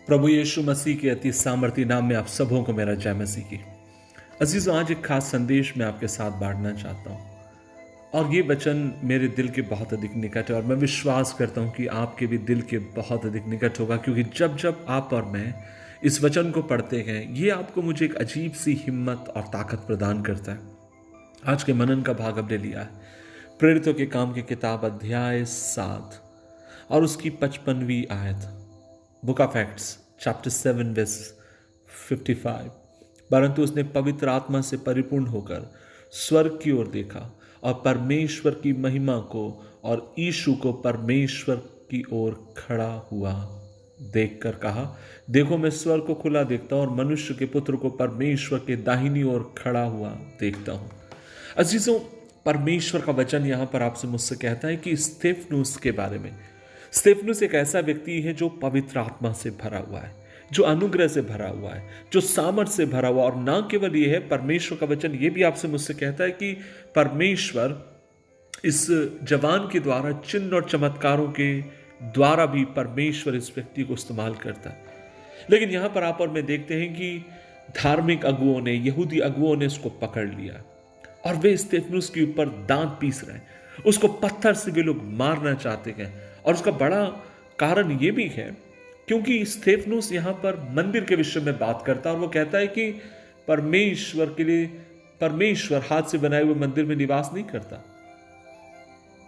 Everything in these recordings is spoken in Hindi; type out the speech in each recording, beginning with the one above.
प्रभु यीशु मसीह के अति सामर्थी नाम में आप सबों को मेरा जय मसीह की। अजीजों, आज एक खास संदेश मैं आपके साथ बांटना चाहता हूँ और ये वचन मेरे दिल के बहुत अधिक निकट है और मैं विश्वास करता हूँ कि आपके भी दिल के बहुत अधिक निकट होगा, क्योंकि जब जब आप और मैं इस वचन को पढ़ते हैं ये आपको मुझे एक अजीब सी हिम्मत और ताकत प्रदान करता है। आज के मनन का भाग हमने लिया है प्रेरितों के काम की किताब अध्याय 7 और उसकी 55वीं आयत, book of Acts chapter 7 verse 55। परंतु उसने पवित्र आत्मा से परिपूर्ण होकर स्वर्ग की ओर देखा और परमेश्वर की महिमा को और यीशु को परमेश्वर की ओर खड़ा हुआ देखकर कहा, देखो मैं स्वर्ग को खुला देखता हूं और मनुष्य के पुत्र को परमेश्वर के दाहिनी ओर खड़ा हुआ देखता हूं। अजीजों, परमेश्वर का वचन यहां पर आपसे मुझसे कहता है कि स्तेफनुस के बारे में। स्तेफनुस एक ऐसा व्यक्ति है जो पवित्र आत्मा से भरा हुआ है, जो अनुग्रह से भरा हुआ है, जो सामर्थ से भरा हुआ। और ना केवल ये है, परमेश्वर का वचन ये भी आपसे मुझसे कहता है कि परमेश्वर इस जवान के द्वारा चिन्ह और चमत्कारों के द्वारा भी परमेश्वर इस व्यक्ति को इस्तेमाल करता है। लेकिन यहां पर आप और मैं देखते हैं कि धार्मिक अगुओं ने, यहूदी अगुओं ने उसको पकड़ लिया और वे स्तेफनुस के ऊपर दांत पीस रहे हैं। उसको पत्थर से वे लोग मारना चाहते हैं और उसका बड़ा कारण यह भी है क्योंकि स्तेफनुस यहां पर मंदिर के विषय में बात करता है और वो कहता है कि परमेश्वर के लिए परमेश्वर हाथ से बनाए हुए मंदिर में निवास नहीं करता।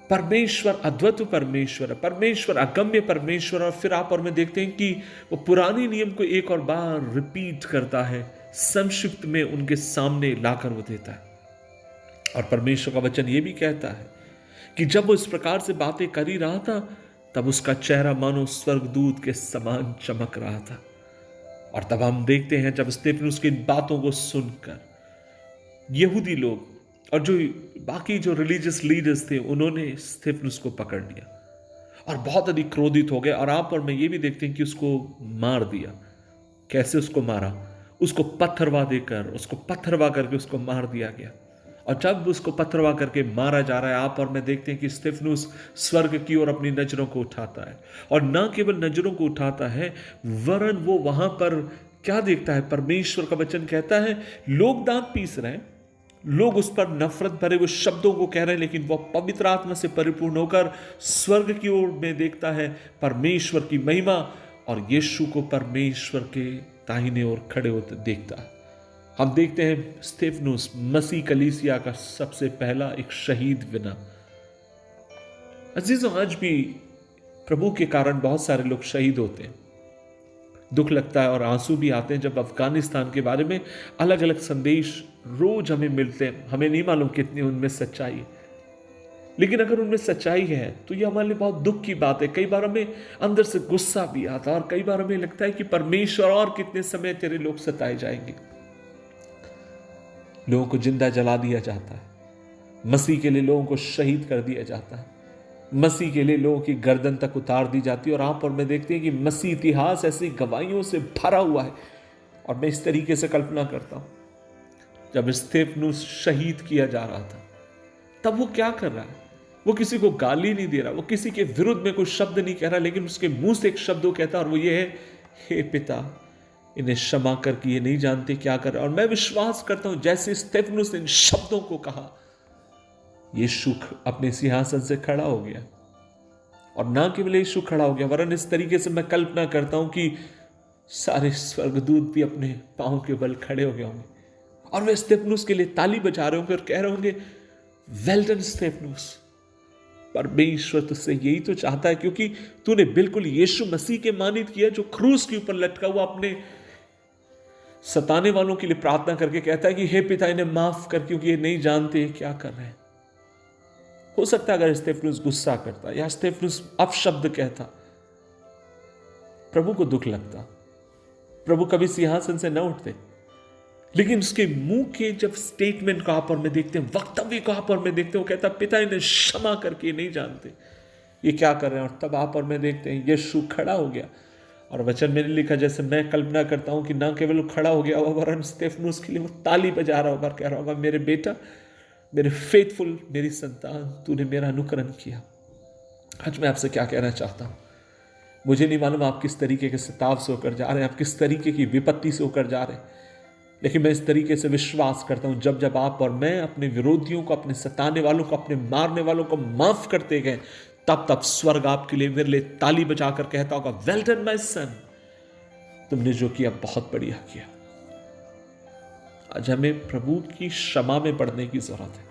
परमेश्वर अद्वितीय परमेश्वर है, परमेश्वर अगम्य परमेश्वर। और फिर आप और मैं देखते हैं कि वो पुराने नियम को एक और बार रिपीट करता है, संक्षिप्त में उनके सामने लाकर वो देता है। और परमेश्वर का वचन ये भी कहता है कि जब वो इस प्रकार से बातें कर ही रहा था तब उसका चेहरा मानो स्वर्गदूत के समान चमक रहा था। और तब हम देखते हैं जब स्तेफनुस की बातों को सुनकर यहूदी लोग और जो बाकी जो रिलीजियस लीडर्स थे उन्होंने स्तेफनुस को पकड़ लिया और बहुत अधिक क्रोधित हो गए। और आप और मैं ये भी देखते हैं कि उसको मार दिया। कैसे उसको मारा? उसको पत्थरवा देकर, उसको पत्थरवा करके उसको मार दिया गया। और जब उसको पत्थरवा करके मारा जा रहा है, आप और मैं देखते हैं कि स्तेफनुस स्वर्ग की ओर अपनी नजरों को उठाता है। और ना केवल नजरों को उठाता है, वरन वो वहां पर क्या देखता है? परमेश्वर का वचन कहता है लोग दांत पीस रहे हैं, लोग उस पर नफरत भरे हुए शब्दों को कह रहे हैं, लेकिन वह पवित्र आत्मा से परिपूर्ण होकर स्वर्ग की ओर में देखता है परमेश्वर की महिमा और यीशु को परमेश्वर के दाहिने ओर खड़े होते देखता है। हम देखते हैं स्तेफनुस मसीह कलीसिया का सबसे पहला एक शहीद बना। अजीजों, आज भी प्रभु के कारण बहुत सारे लोग शहीद होते हैं। दुख लगता है और आंसू भी आते हैं जब अफगानिस्तान के बारे में अलग अलग संदेश रोज हमें मिलते हैं। हमें नहीं मालूम कितनी उनमें सच्चाई है, लेकिन अगर उनमें सच्चाई है तो ये हमारे लिए बहुत दुख की बात है। कई बार हमें अंदर से गुस्सा भी आता है और कई बार हमें लगता है कि परमेश्वर और कितने समय तेरे लोग सताए जाएंगे। लोगों को जिंदा जला दिया जाता है, मसीह के लिए लोगों को शहीद कर दिया जाता है, मसीह के लिए लोगों की गर्दन तक उतार दी जाती है। और आप और मैं देखते हैं कि मसीह इतिहास ऐसी गवाहियों से भरा हुआ है। और मैं इस तरीके से कल्पना करता हूं, जब स्तेफनुस शहीद किया जा रहा था तब वो क्या कर रहा है? वो किसी को गाली नहीं दे रहा, वो किसी के विरुद्ध में कोई शब्द नहीं कह रहा, लेकिन उसके मुंह से एक शब्द वो कहता है और वो ये है, हे पिता इन्हें क्षमा कर कि ये नहीं जानते क्या कर रहे। और मैं विश्वास करता हूं जैसे स्तेफनुस ने इन शब्दों को कहा, यीशु अपने सिंहासन से खड़ा हो गया। और ना केवल यीशु खड़ा हो गया, वरन इस तरीके से मैं कल्पना करता हूं कि सारे स्वर्गदूत भी अपने पांव के बल खड़े हो गए होंगे और वे स्तेफनुस के लिए ताली बजा रहे होंगे और कह रहे होंगे, वेल डन स्तेफनुस, परमेश्वर तुझसे यही तो चाहता है, क्योंकि तूने बिल्कुल यीशु मसीह के मानित किया जो क्रूस के ऊपर लटका हुआ अपने सताने वालों के लिए प्रार्थना करके कहता है कि हे पिता इन्हें माफ कर, क्योंकि ये नहीं जानते क्या कर रहे हैं। हो सकता है अगर स्तेफनुस गुस्सा करता या स्तेफनुस अपशब्द कहता, प्रभु को दुख लगता, प्रभु कभी सिंहासन से न उठते। लेकिन उसके मुंह के जब स्टेटमेंट को आप और मैं देखते हैं, वक्तव्य को आप और मैं देखते हैं, वो कहता पिता इन्हें क्षमा करके नहीं जानते ये क्या कर रहे हैं। और तब आप और मैं देखते हैं यीशु खड़ा हो गया और वचन में लिखा, जैसे मैं कल्पना करता हूं कि ना केवल वो खड़ा हो गया होगा, वरन स्तेफनुस के लिए वो ताली बजा रहा होगा, कह रहा होगा, मेरे बेटा, मेरे फेथफुल, मेरी संतान, तूने मेरा अनुकरण किया। आज मैं आपसे क्या कहना चाहता हूं, मुझे नहीं मालूम आप किस तरीके के सिताव से होकर जा रहे हैं, आप किस तरीके की विपत्ति से होकर जा रहे हैं, लेकिन मैं इस तरीके से विश्वास करता हूं, जब जब आप और मैं अपने विरोधियों को, अपने सताने वालों को, अपने मारने वालों को माफ करते गए, तब तब स्वर्ग आपके लिए, मेरे लिए ताली बजाकर कहता होगा, वेल डन माय सन, तुमने जो किया बहुत बढ़िया किया। आज हमें प्रभु की क्षमा में पड़ने की जरूरत है।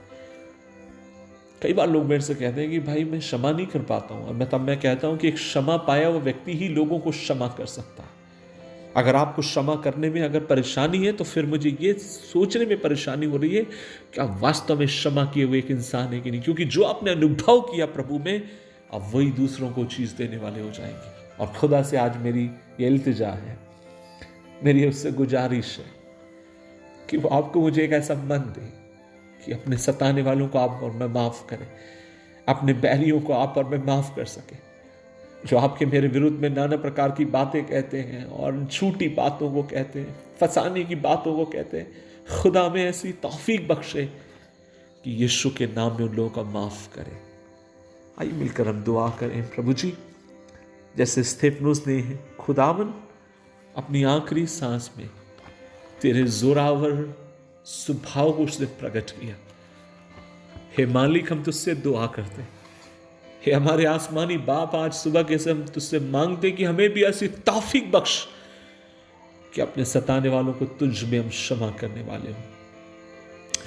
कई बार लोग मेरे से कहते हैं कि भाई मैं क्षमा नहीं कर पाता हूं, और मैं कहता हूं कि एक क्षमा पाया हुआ व्यक्ति ही लोगों को क्षमा कर सकता है। अगर आपको क्षमा करने में अगर परेशानी है, तो फिर मुझे ये सोचने में परेशानी हो रही है कि आप वास्तव में क्षमा किए हुए एक इंसान है कि नहीं, क्योंकि जो आपने अनुभव किया प्रभु में, अब वही दूसरों को चीज देने वाले हो जाएंगे। और खुदा से आज मेरी ये इल्तिजा है, मेरी उससे गुजारिश है कि वो आपको मुझे एक ऐसा मन दे कि अपने सताने वालों को आप और मैं माफ करें, अपने बैरियों को आप और मैं माफ कर सके, जो आपके मेरे विरुद्ध में नाना प्रकार की बातें कहते हैं और झूठी बातों को कहते हैं, फंसाने की बातों को कहते हैं। खुदा में ऐसी तौफीक बख्शे कि यीशु के नाम में उन लोगों का माफ करे। आइए मिलकर हम दुआ करें। प्रभु जी, जैसे स्तेफनुस ने खुदावन अपनी आखिरी सांस में तेरे जोरावर स्वभाव को उसने प्रकट किया, हे मालिक हम तुझसे दुआ करते हैं, हे हमारे आसमानी बाप, आज सुबह कैसे हम तुझसे मांगते कि हमें भी ऐसी तौफीक बख्श कि अपने सताने वालों को तुझ में हम क्षमा करने वाले हों।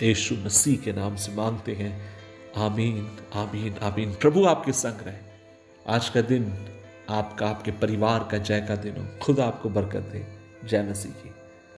यीशु मसीह के नाम से मांगते हैं, आमीन आमीन आमीन। प्रभु आपके संग रहे। आज का दिन आपका, आपके परिवार का जय का दिन हो। खुदा आपको बरकत दे। जय मसीह की।